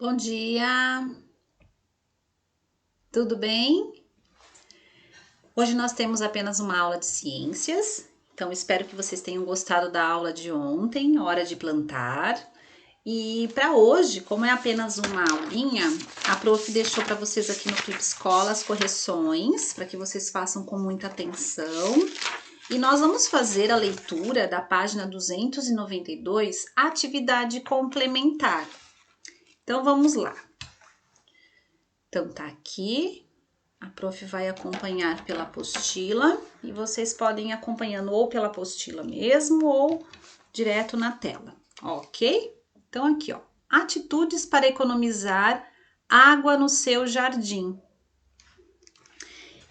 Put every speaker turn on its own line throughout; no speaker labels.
Bom dia, tudo bem? Hoje nós temos apenas uma aula de ciências, então espero que vocês tenham gostado da aula de ontem, hora de plantar. E para hoje, como é apenas uma aulinha, a prof deixou para vocês aqui no Flip Escola as correções, para que vocês façam com muita atenção. E nós vamos fazer a leitura da página 292, atividade complementar. Então vamos lá. Então tá aqui, a prof vai acompanhar pela apostila e vocês podem ir acompanhando ou pela apostila mesmo ou direto na tela, ok? Então aqui, ó, atitudes para economizar água no seu jardim.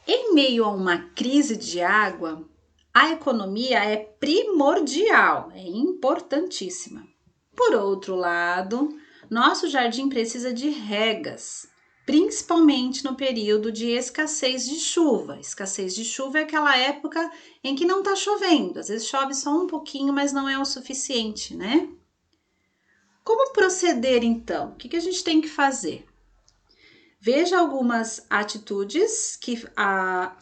Em meio a uma crise de água, a economia é primordial, é importantíssima. Por outro lado, nosso jardim precisa de regas, principalmente no período de escassez de chuva. Escassez de chuva é aquela época em que não está chovendo. Às vezes chove só um pouquinho, mas não é o suficiente, né? Como proceder então? O que a gente tem que fazer? Veja algumas atitudes que a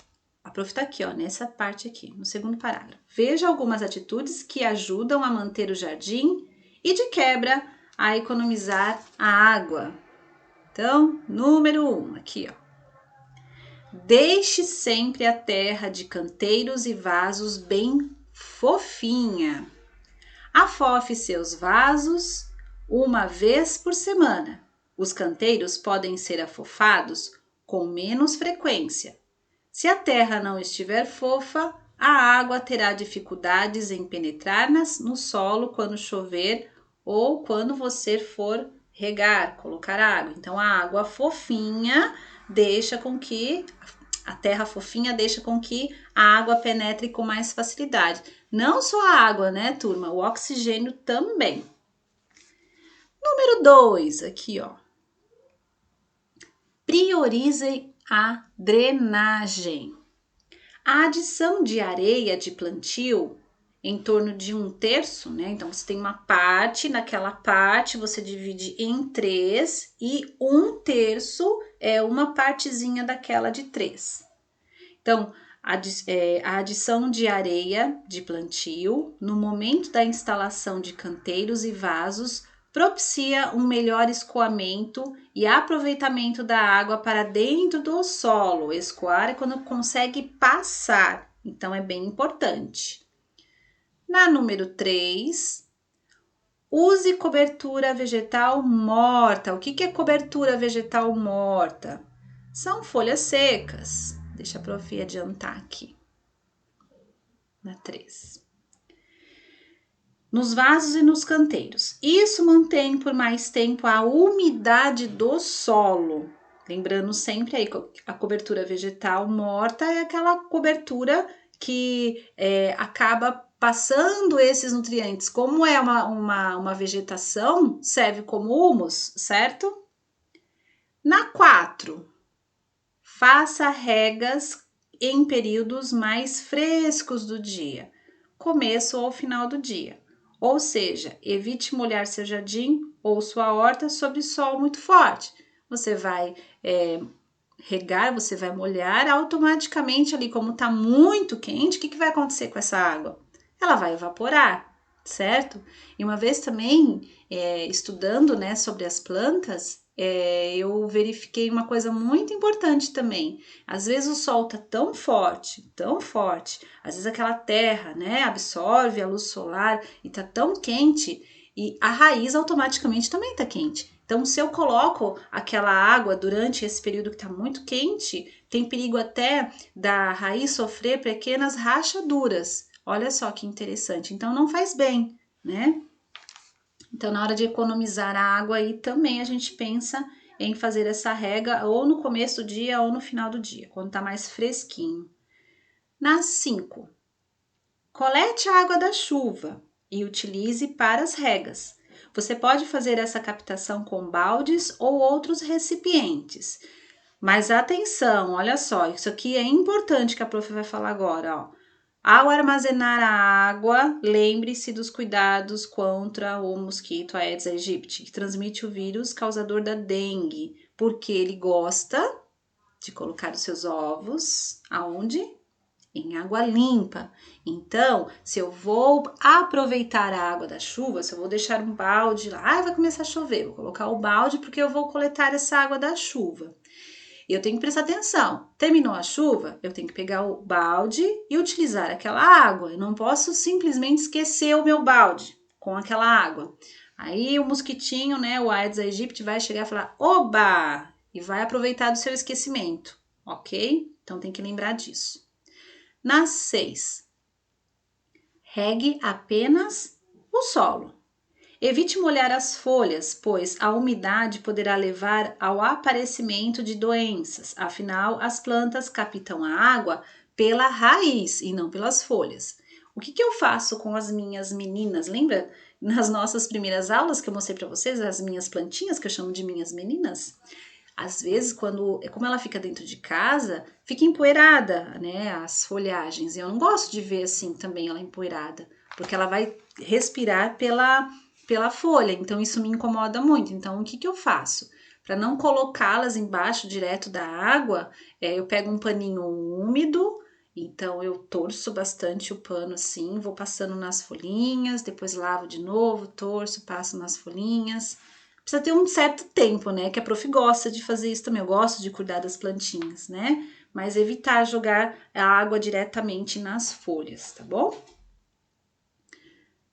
prof está aqui, ó, nessa parte aqui, no segundo parágrafo. Veja algumas atitudes que ajudam a manter o jardim e, de quebra, a economizar a água. Então, número 1, aqui, ó. Deixe sempre a terra de canteiros e vasos bem fofinha. Afofe seus vasos uma vez por semana. Os canteiros podem ser afofados com menos frequência. Se a terra não estiver fofa, a água terá dificuldades em penetrar no solo quando chover ou quando você for regar, colocar água. Então, a água fofinha deixa com que a terra fofinha deixa com que a água penetre com mais facilidade. Não só a água, né, turma? O oxigênio também. Número 2, aqui, ó. Priorize a drenagem. A adição de areia de plantio em torno de 1/3, né? Então, você tem uma parte, naquela parte você divide em 3 e 1/3 é uma partezinha daquela de 3. Então, a adição de areia de plantio no momento da instalação de canteiros e vasos propicia um melhor escoamento e aproveitamento da água para dentro do solo. Escoar é quando consegue passar, então é bem importante. Na número 3, use cobertura vegetal morta. O que é cobertura vegetal morta? São folhas secas. Deixa a prof adiantar aqui. Na 3. Nos vasos e nos canteiros. Isso mantém por mais tempo a umidade do solo. Lembrando sempre aí, a cobertura vegetal morta é aquela cobertura que acaba passando esses nutrientes. Como é uma vegetação, serve como humus, certo? Na 4, faça regas em períodos mais frescos do dia, começo ou final do dia. Ou seja, evite molhar seu jardim ou sua horta sob sol muito forte. Você vai regar, você vai molhar automaticamente ali, como está muito quente, o que vai acontecer com essa água? Ela vai evaporar, certo? E uma vez também, estudando, né, sobre as plantas, eu verifiquei uma coisa muito importante também. Às vezes o sol tá tão forte, às vezes aquela terra, né, absorve a luz solar e tá tão quente e a raiz automaticamente também tá quente. Então, se eu coloco aquela água durante esse período que tá muito quente, tem perigo até da raiz sofrer pequenas rachaduras. Olha só que interessante. Então, não faz bem, né? Então, na hora de economizar a água aí também a gente pensa em fazer essa rega ou no começo do dia ou no final do dia, quando tá mais fresquinho. Na 5, colete a água da chuva e utilize para as regas. Você pode fazer essa captação com baldes ou outros recipientes. Mas atenção, olha só, isso aqui é importante que a prof vai falar agora, ó. Ao armazenar a água, lembre-se dos cuidados contra o mosquito Aedes aegypti, que transmite o vírus causador da dengue, porque ele gosta de colocar os seus ovos aonde? Em água limpa. Então, se eu vou aproveitar a água da chuva, se eu vou deixar um balde lá, vai começar a chover, vou colocar o balde porque eu vou coletar essa água da chuva. Eu tenho que prestar atenção. Terminou a chuva, eu tenho que pegar o balde e utilizar aquela água. Eu não posso simplesmente esquecer o meu balde com aquela água. Aí o mosquitinho, né, o Aedes aegypti vai chegar e falar: "Oba!" e vai aproveitar do seu esquecimento, ok? Então tem que lembrar disso. Na 6, regue apenas o solo. Evite molhar as folhas, pois a umidade poderá levar ao aparecimento de doenças. Afinal, as plantas captam a água pela raiz e não pelas folhas. O que eu faço com as minhas meninas? Lembra nas nossas primeiras aulas que eu mostrei para vocês, as minhas plantinhas, que eu chamo de minhas meninas? Às vezes, como ela fica dentro de casa, fica empoeirada, né, as folhagens. E eu não gosto de ver assim também ela empoeirada, porque ela vai respirar pela folha, então isso me incomoda muito. Então, o que eu faço? Para não colocá-las embaixo direto da água, eu pego um paninho úmido, então eu torço bastante o pano assim, vou passando nas folhinhas, depois lavo de novo, torço, passo nas folhinhas. Precisa ter um certo tempo, né? Que a prof gosta de fazer isso também. Eu gosto de cuidar das plantinhas, né? Mas evitar jogar a água diretamente nas folhas, tá bom?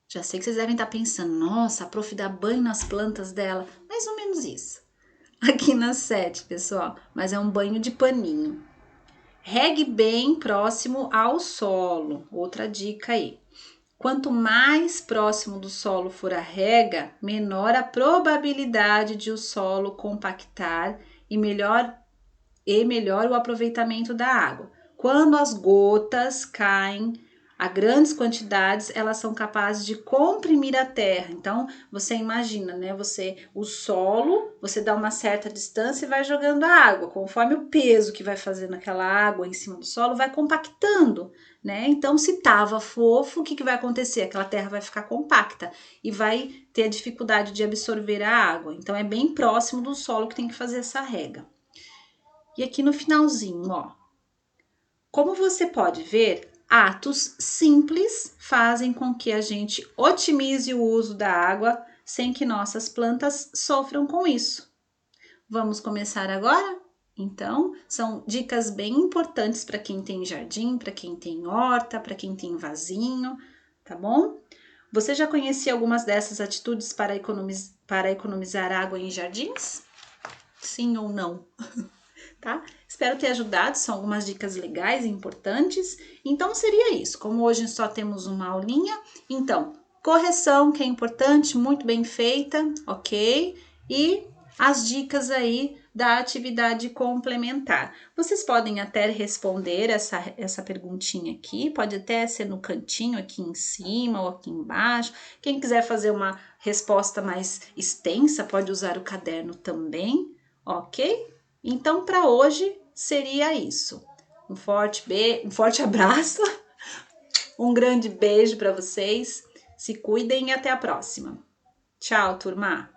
Já sei que vocês devem estar pensando, nossa, a prof dá banho nas plantas dela. Mais ou menos isso. Aqui na 7, pessoal. Mas é um banho de paninho. Regue bem próximo ao solo. Outra dica aí. Quanto mais próximo do solo for a rega, menor a probabilidade de o solo compactar e melhor o aproveitamento da água. Quando as gotas caem a grandes quantidades, elas são capazes de comprimir a terra. Então, você imagina, né? O solo, você dá uma certa distância e vai jogando a água. Conforme o peso que vai fazendo aquela água em cima do solo, vai compactando, né? Então, se tava fofo, o que vai acontecer? Aquela terra vai ficar compacta e vai ter a dificuldade de absorver a água. Então, é bem próximo do solo que tem que fazer essa rega. E aqui no finalzinho, ó. Como você pode ver, atos simples fazem com que a gente otimize o uso da água sem que nossas plantas sofram com isso. Vamos começar agora? Então, são dicas bem importantes para quem tem jardim, para quem tem horta, para quem tem vasinho, tá bom? Você já conhecia algumas dessas atitudes para economizar água em jardins? Sim ou não? Tá? Espero ter ajudado, são algumas dicas legais e importantes. Então, seria isso. Como hoje só temos uma aulinha, então, correção que é importante, muito bem feita, ok? E as dicas aí da atividade complementar. Vocês podem até responder essa perguntinha aqui, pode até ser no cantinho aqui em cima ou aqui embaixo. Quem quiser fazer uma resposta mais extensa, pode usar o caderno também, ok? Então, para hoje seria isso. Um forte abraço, um grande beijo para vocês. Se cuidem e até a próxima. Tchau, turma!